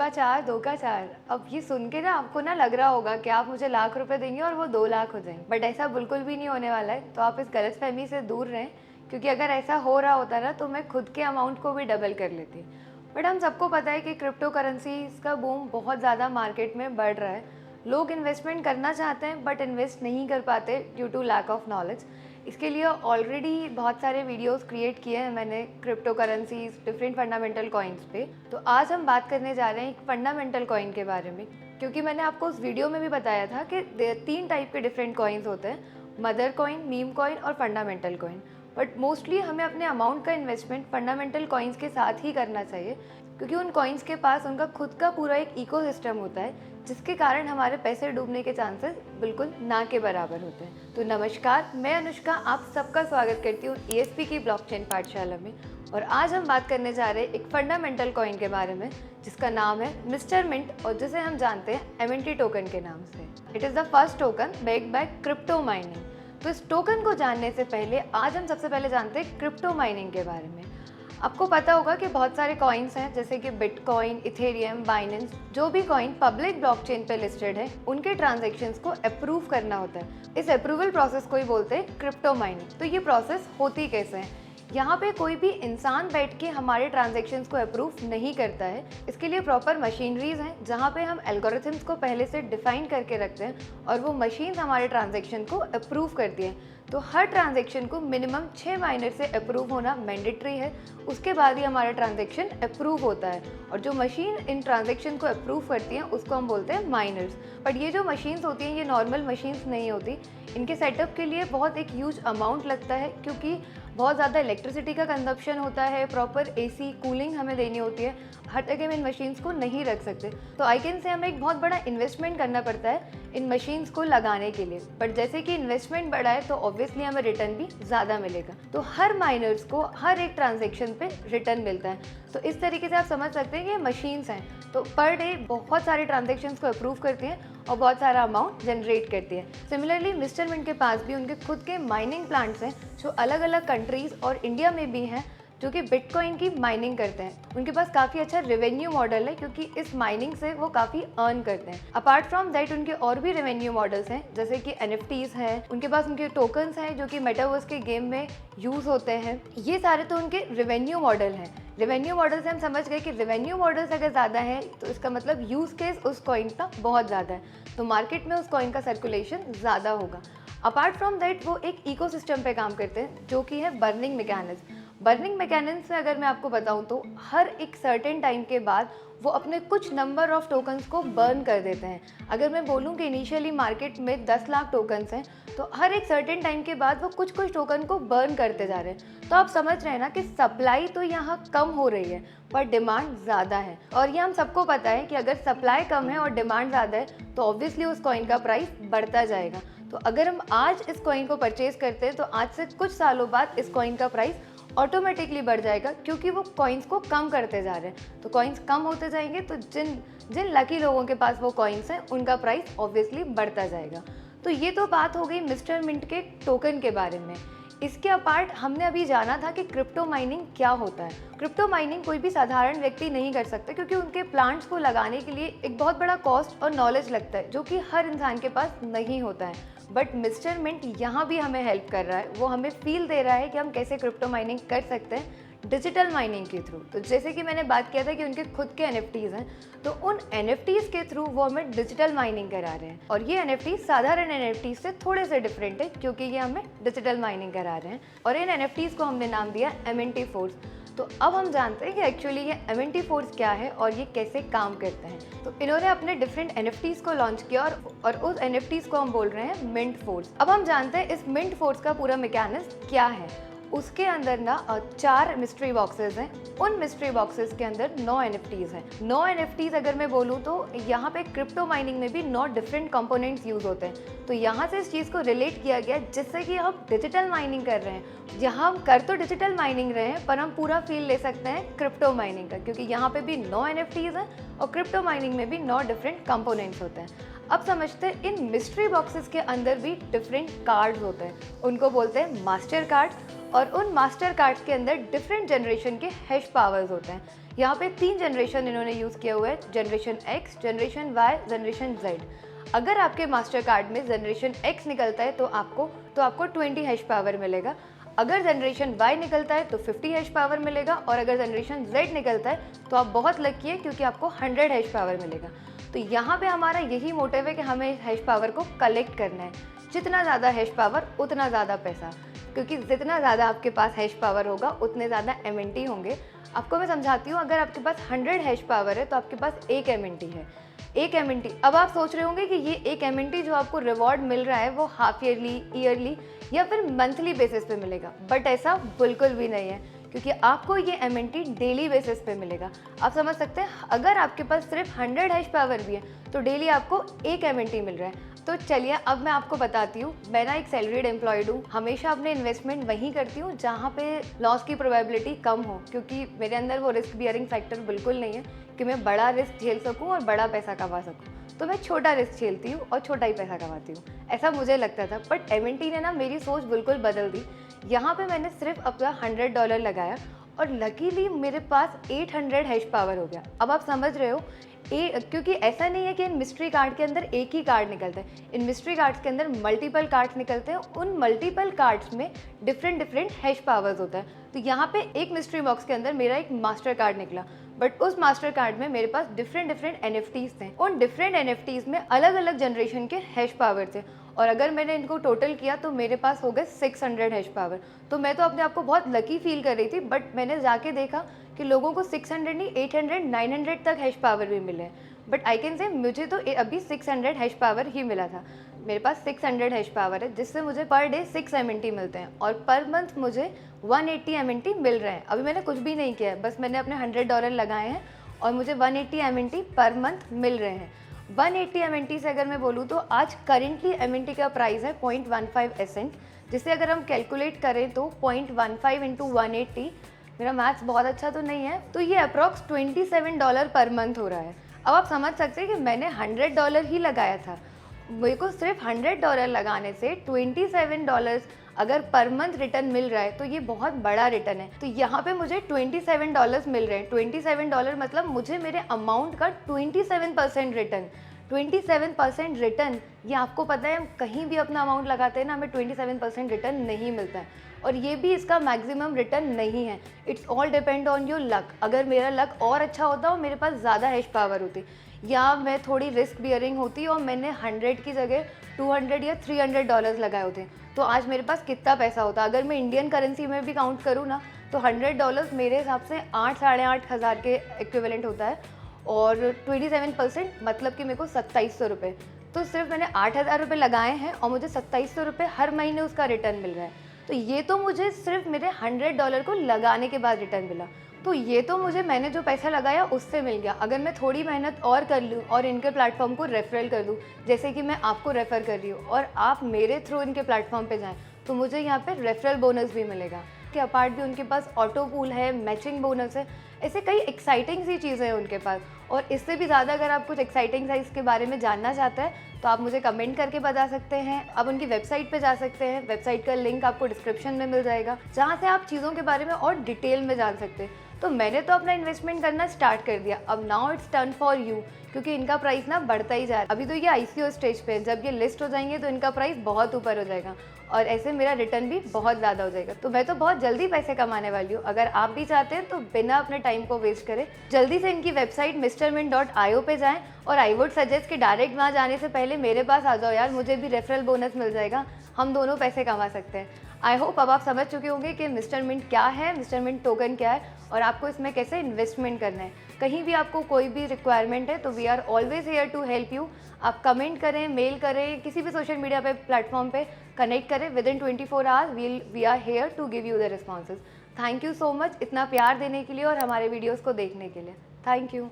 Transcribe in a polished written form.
का 4, 2 का 4। अब ये सुन के ना आपको ना लग रहा होगा कि आप मुझे लाख रुपए देंगे और वो 2 लाख हो जाएंगे, बट ऐसा बिल्कुल भी नहीं होने वाला है। तो आप इस गलतफहमी से दूर रहें, क्योंकि अगर ऐसा हो रहा होता ना तो मैं खुद के अमाउंट को भी डबल कर लेती। बट हम सबको पता है कि क्रिप्टो करेंसीज का बूम बहुत ज़्यादा मार्केट में बढ़ रहा है। लोग इन्वेस्टमेंट करना चाहते हैं बट इन्वेस्ट नहीं कर पाते due to lack of knowledge. इसके लिए ऑलरेडी बहुत सारे वीडियोस क्रिएट किए हैं मैंने crypto currencies, different fundamental coins पे। तो आज हम बात करने जा रहे हैं एक फंडामेंटल कॉइन के बारे में, क्योंकि मैंने आपको उस वीडियो में भी बताया था कि 3 टाइप के डिफरेंट कॉइन्स होते हैं, मदर कॉइन, मीम कॉइन और फंडामेंटल कॉइन। बट मोस्टली हमें अपने अमाउंट का इन्वेस्टमेंट फंडामेंटल कॉइन्स के साथ ही करना चाहिए, क्योंकि उन कॉइन्स के पास उनका खुद का पूरा एक इकोसिस्टम होता है, जिसके कारण हमारे पैसे डूबने के चांसेस बिल्कुल ना के बराबर होते हैं। तो नमस्कार, मैं अनुष्का आप सबका स्वागत करती हूँ ESP की ब्लॉकचेन पाठशाला में। और आज हम बात करने जा रहे हैं एक फंडामेंटल कॉइन के बारे में, जिसका नाम है मिस्टर मिंट, और जिसे हम जानते हैं MNT टोकन के नाम से। It is the first token backed by crypto mining. तो इस टोकन को जानने से पहले आज हम सबसे पहले जानते हैं क्रिप्टो माइनिंग के बारे में। आपको पता होगा कि बहुत सारे कॉइन्स हैं, जैसे कि बिटकॉइन, इथेरियम, बाइनेंस। जो भी कॉइन पब्लिक ब्लॉकचेन पे लिस्टेड है, उनके ट्रांजैक्शंस को अप्रूव करना होता है। इस अप्रूवल प्रोसेस को ही बोलते हैं क्रिप्टो माइनिंग। तो ये प्रोसेस होती कैसे है? यहाँ पे कोई भी इंसान बैठ के हमारे ट्रांजैक्शंस को अप्रूव नहीं करता है। इसके लिए प्रॉपर मशीनरीज हैं, जहाँ पे हम एल्गोरिथम्स को पहले से डिफाइन करके रखते हैं और वो मशीन्स हमारे ट्रांजैक्शन को अप्रूव करती हैं। तो हर ट्रांजैक्शन को मिनिमम 6 माइनर से अप्रूव होना मैंडेटरी है, उसके बाद ही हमारा ट्रांजैक्शन अप्रूव होता है। और जो मशीन इन ट्रांजैक्शन को अप्रूव करती हैं उसको हम बोलते हैं माइनर्स। बट ये जो मशीन्स होती हैं ये नॉर्मल मशीन्स नहीं होती। इनके सेटअप के लिए बहुत एक ह्यूज अमाउंट लगता है, क्योंकि बहुत ज़्यादा इलेक्ट्रिसिटी का कंजप्शन होता है, प्रॉपर AC कूलिंग हमें देनी होती है। हर जगह में इन मशीन्स को नहीं रख सकते। तो आई कैन से हमें एक बहुत बड़ा इन्वेस्टमेंट करना पड़ता है इन मशीन्स को लगाने के लिए। बट जैसे कि इन्वेस्टमेंट बढ़ा है तो ऑब्वियसली हमें रिटर्न भी ज़्यादा मिलेगा। तो हर माइनर्स को हर एक ट्रांजेक्शन पे रिटर्न मिलता है। तो इस तरीके से आप समझ सकते हैं कि ये मशीन्स हैं, तो पर डे बहुत सारे ट्रांजेक्शन्स को अप्रूव करती हैं और बहुत सारा अमाउंट जनरेट करती है। सिमिलरली मिस्टर मिंट के पास भी उनके खुद के माइनिंग प्लांट्स हैं, जो अलग अलग कंट्रीज़ और इंडिया में भी हैं, जो कि बिटकॉइन की माइनिंग करते हैं। उनके पास काफ़ी अच्छा रेवेन्यू मॉडल है, क्योंकि इस माइनिंग से वो काफ़ी अर्न करते हैं। अपार्ट फ्रॉम दैट उनके और भी रेवेन्यू मॉडल्स हैं, जैसे कि NFTs हैं, उनके पास उनके टोकन्स हैं जो कि मेटावर्स के गेम में यूज़ होते हैं। ये सारे तो उनके रेवेन्यू मॉडल हैं। रेवेन्यू मॉडल से हम समझ गए कि रेवेन्यू मॉडल्स अगर ज़्यादा है तो इसका मतलब यूज़ केस उस कॉइन का बहुत ज़्यादा है, तो मार्केट में उस कॉइन का सर्कुलेशन ज़्यादा होगा। अपार्ट फ्रॉम दैट वो एक इकोसिस्टम पे काम करते हैं, जो कि है बर्निंग मैकेनिज्म। बर्निंग मैकेनिज्म में अगर मैं आपको बताऊं तो हर एक सर्टेन टाइम के बाद वो अपने कुछ नंबर ऑफ टोकन्स को बर्न कर देते हैं। अगर मैं बोलूं कि इनिशियली मार्केट में 10 लाख टोकन्स हैं, तो हर एक सर्टेन टाइम के बाद वो कुछ कुछ टोकन को बर्न करते जा रहे हैं। तो आप समझ रहे हैं ना कि सप्लाई तो यहाँ कम हो रही है पर डिमांड ज़्यादा है। और ये हम सबको पता है कि अगर सप्लाई कम है और डिमांड ज़्यादा है तो ऑब्वियसली उस कॉइन का प्राइस बढ़ता जाएगा। तो अगर हम आज इस कॉइन को परचेज करते हैं तो आज से कुछ सालों बाद इस कॉइन का प्राइस ऑटोमेटिकली बढ़ जाएगा, क्योंकि वो कॉइन्स को कम करते जा रहे हैं। तो कॉइन्स कम होते जाएंगे तो जिन लकी लोगों के पास वो कॉइन्स हैं उनका प्राइस ऑब्वियसली बढ़ता जाएगा। तो ये तो बात हो गई मिस्टर मिंट के टोकन के बारे में। इसके अपार्ट हमने अभी जाना था कि क्रिप्टो माइनिंग क्या होता है। क्रिप्टो माइनिंग कोई भी साधारण व्यक्ति नहीं कर सकता, क्योंकि उनके प्लांट्स को लगाने के लिए एक बहुत बड़ा कॉस्ट और नॉलेज लगता है, जो कि हर इंसान के पास नहीं होता है। बट मिस्टर मिंट यहाँ भी हमें हेल्प कर रहा है। वो हमें फील दे रहा है कि हम कैसे क्रिप्टो माइनिंग कर सकते हैं डिजिटल माइनिंग के थ्रू। तो जैसे कि मैंने बात किया था कि उनके खुद के NFTs हैं, तो उन NFTs के थ्रू वो हमें डिजिटल माइनिंग करा रहे हैं। और ये NFTs साधारण NFTs से थोड़े से डिफरेंट है, क्योंकि ये हमें डिजिटल माइनिंग करा रहे हैं। और इन NFTs को हमने नाम दिया MNT फोर्स। तो अब हम जानते हैं कि एक्चुअली ये MNT फोर्स क्या है और ये कैसे काम करते हैं। तो इन्होंने अपने डिफरेंट NFTs को लॉन्च किया और उस NFTs को हम बोल रहे हैं मिंट फोर्स। अब हम जानते हैं इस मिंट फोर्स का पूरा मैकेनिज्म क्या है। उसके अंदर ना 4 मिस्ट्री बॉक्सेस हैं। उन मिस्ट्री बॉक्सेस के अंदर 9 NFTs हैं। 9 NFTs अगर मैं बोलूँ तो यहाँ पे क्रिप्टो माइनिंग में भी 9 डिफरेंट कंपोनेंट्स यूज़ होते हैं। तो यहाँ से इस चीज़ को रिलेट किया गया जिससे कि हम डिजिटल माइनिंग कर रहे हैं। यहाँ हम कर तो डिजिटल माइनिंग रहे हैं, पर हम पूरा फील ले सकते हैं क्रिप्टो माइनिंग का, क्योंकि यहाँ पे भी 9 NFTs हैं और क्रिप्टो माइनिंग में भी 9 डिफरेंट कंपोनेंट्स होते हैं। अब समझते हैं इन मिस्ट्री बॉक्सेस के अंदर भी डिफरेंट कार्ड्स होते हैं। उनको बोलते हैं मास्टर कार्ड्स और उन मास्टर कार्ड्स के अंदर डिफरेंट जनरेशन के हैश पावर्स होते हैं। यहाँ पे 3 जनरेशन इन्होंने यूज़ किया हुआ है, generation X, generation Y, generation Z। अगर आपके मास्टर कार्ड में जनरेशन X निकलता है तो आपको 20 हैश पावर मिलेगा। अगर जनरेशन Y निकलता है तो 50 हैश पावर मिलेगा, और अगर जनरेशन Z निकलता है तो आप बहुत लकी है क्योंकि आपको 100 हैश पावर मिलेगा। तो यहाँ पे हमारा यही मोटिव है कि हमें इस हैश पावर को कलेक्ट करना है। जितना ज़्यादा हैश पावर उतना ज़्यादा पैसा, क्योंकि जितना ज़्यादा आपके पास हैश पावर होगा उतने ज़्यादा MNT होंगे। आपको मैं समझाती हूँ, अगर आपके पास 100 हैश पावर है तो आपके पास 1 MNT है। 1 MNT, अब आप सोच रहे होंगे कि ये 1 MNT जो आपको रिवॉर्ड मिल रहा है वो हाफ ईयरली या फिर मंथली बेसिस पे मिलेगा, बट ऐसा बिल्कुल भी नहीं है, क्योंकि आपको ये MNT डेली बेसिस पे मिलेगा। आप समझ सकते हैं, अगर आपके पास सिर्फ 100 हैश पावर भी है तो डेली आपको 1 MNT मिल रहा है। तो चलिए अब मैं आपको बताती हूँ। मैं ना एक सैलरीड एम्प्लॉयड हूँ, हमेशा अपने इन्वेस्टमेंट वहीं करती हूँ जहाँ पे लॉस की प्रोबेबिलिटी कम हो, क्योंकि मेरे अंदर वो रिस्क बियरिंग फैक्टर बिल्कुल नहीं है कि मैं बड़ा रिस्क झेल सकूँ और बड़ा पैसा कमा सकूँ। तो मैं छोटा रिस्क झेलती हूँ और छोटा ही पैसा कमाती हूँ, ऐसा मुझे लगता था। बट MNT ने ना मेरी सोच बिल्कुल बदल दी। यहाँ पे मैंने सिर्फ अपना $100 लगाया और लकीली मेरे पास 800 हैश पावर हो गया। अब आप समझ रहे हो, क्योंकि ऐसा नहीं है कि इन मिस्ट्री कार्ड के अंदर एक ही कार्ड निकलता है, इन मिस्ट्री कार्ड्स के अंदर मल्टीपल कार्ड्स निकलते हैं। उन मल्टीपल कार्ड्स में डिफरेंट हैश पावर्स होता है। तो यहाँ पे एक मिस्ट्री बॉक्स के अंदर मेरा एक मास्टर कार्ड निकला, बट उस मास्टर कार्ड में मेरे पास डिफरेंट NFTs थे। उन डिफरेंट NFTs में अलग अलग जनरेशन के हैश पावर थे, और अगर मैंने इनको टोटल किया तो मेरे पास हो गए 600 हैश पावर। तो मैं तो अपने आप को बहुत लकी फील कर रही थी, बट मैंने जाके देखा कि लोगों को 600 नहीं, 800, 900 तक हैश पावर भी मिले हैं। बट आई कैन से मुझे तो अभी 600 हैश पावर ही मिला था। मेरे पास 600 हैश पावर है, जिससे मुझे पर डे 6 MNT मिलते हैं, और पर मंथ मुझे 180 MNT मिल रहे हैं। अभी मैंने कुछ भी नहीं किया है, बस मैंने अपने $100 लगाए हैं और मुझे 180 MNT पर मंथ मिल रहे हैं। 180 MNT से अगर मैं बोलूँ तो आज करेंटली MNT का प्राइस है 0.15 एसेंट, जिसे अगर हम कैलकुलेट करें तो 0.15 इंटू 180, मेरा मैथ्स बहुत अच्छा तो नहीं है, तो ये अप्रॉक्स $27 पर मंथ हो रहा है। अब आप समझ सकते हैं कि मैंने $100 ही लगाया था, मेरे को सिर्फ $100 लगाने से $27 अगर पर मंथ रिटर्न मिल रहा है तो ये बहुत बड़ा रिटर्न है। तो यहाँ पे मुझे $27 मिल रहे हैं। $27 मतलब मुझे मेरे अमाउंट का 27% रिटर्न। 27% रिटर्न, ये आपको पता है, हम कहीं भी अपना अमाउंट लगाते हैं ना, हमें 27% रिटर्न नहीं मिलता है, और ये भी इसका मैक्सिमम रिटर्न नहीं है। It's all depend on your luck. अगर मेरा लक और अच्छा होता और मेरे पास ज़्यादा हैश पावर होती, या मैं थोड़ी रिस्क बियरिंग होती और मैंने 100 की जगह 200 या $300 लगाए होते, तो आज मेरे पास कितना पैसा होता। अगर मैं इंडियन करेंसी में भी काउंट करूँ ना तो $100 मेरे हिसाब से 8-8.5 हज़ार के इक्विवेलेंट होता है, और 27% मतलब कि मेरे को 2700 रुपये। तो सिर्फ मैंने 8,000 रुपये लगाए हैं और मुझे 2700 रुपये हर महीने उसका रिटर्न मिल रहा है। तो ये तो मुझे सिर्फ मेरे $100 को लगाने के बाद रिटर्न मिला। तो ये तो मुझे, मैंने जो पैसा लगाया उससे मिल गया। अगर मैं थोड़ी मेहनत और कर लूँ और इनके प्लेटफॉर्म को रेफरल कर दूँ, जैसे कि मैं आपको रेफ़र कर रही हूँ और आप मेरे थ्रू इनके प्लेटफॉर्म पे जाएँ, तो मुझे यहाँ पे रेफरल बोनस भी मिलेगा। के अपार्ट भी उनके पास ऑटो पूल है, मैचिंग बोनस है, ऐसे कई एक्साइटिंग सी चीज़ें हैं उनके पास। और इससे भी ज़्यादा अगर आप कुछ एक्साइटिंग सा इसके बारे में जानना चाहते हैं तो आप मुझे कमेंट करके बता सकते हैं। आप उनकी वेबसाइट पे जा सकते हैं, वेबसाइट का लिंक आपको डिस्क्रिप्शन में मिल जाएगा, जहाँ से आप चीज़ों के बारे में और डिटेल में जान सकते हैं। तो मैंने तो अपना इन्वेस्टमेंट करना स्टार्ट कर दिया, अब now it's turn for you, क्योंकि इनका प्राइस ना बढ़ता ही जा रहा है। अभी तो ये ICO स्टेज पे है, जब ये लिस्ट हो जाएंगे तो इनका प्राइस बहुत ऊपर हो जाएगा और ऐसे मेरा रिटर्न भी बहुत ज़्यादा हो जाएगा। तो मैं तो बहुत जल्दी पैसे कमाने वाली हूँ। अगर आप भी चाहते हैं तो बिना अपने टाइम को वेस्ट करें जल्दी से इनकी वेबसाइट mrmint.io पे जाएं, और आई वुड सजेस्ट कि डायरेक्ट वहाँ जाने से पहले मेरे पास आ जाओ यार, मुझे भी रेफरल बोनस मिल जाएगा, हम दोनों पैसे कमा सकते हैं। आई होप अब आप समझ चुके होंगे कि मिस्टर मिंट क्या है, मिस्टर मिंट टोकन क्या है और आपको इसमें कैसे इन्वेस्टमेंट करना है। कहीं भी आपको कोई भी रिक्वायरमेंट है तो we are always here to help you. आप कमेंट करें, मेल करें, किसी भी सोशल मीडिया पे प्लेटफॉर्म पे कनेक्ट करें, within 24 hours we are here to give you the responses. Thank you so much इतना प्यार देने के लिए और हमारे वीडियोज़ को देखने के लिए। Thank you.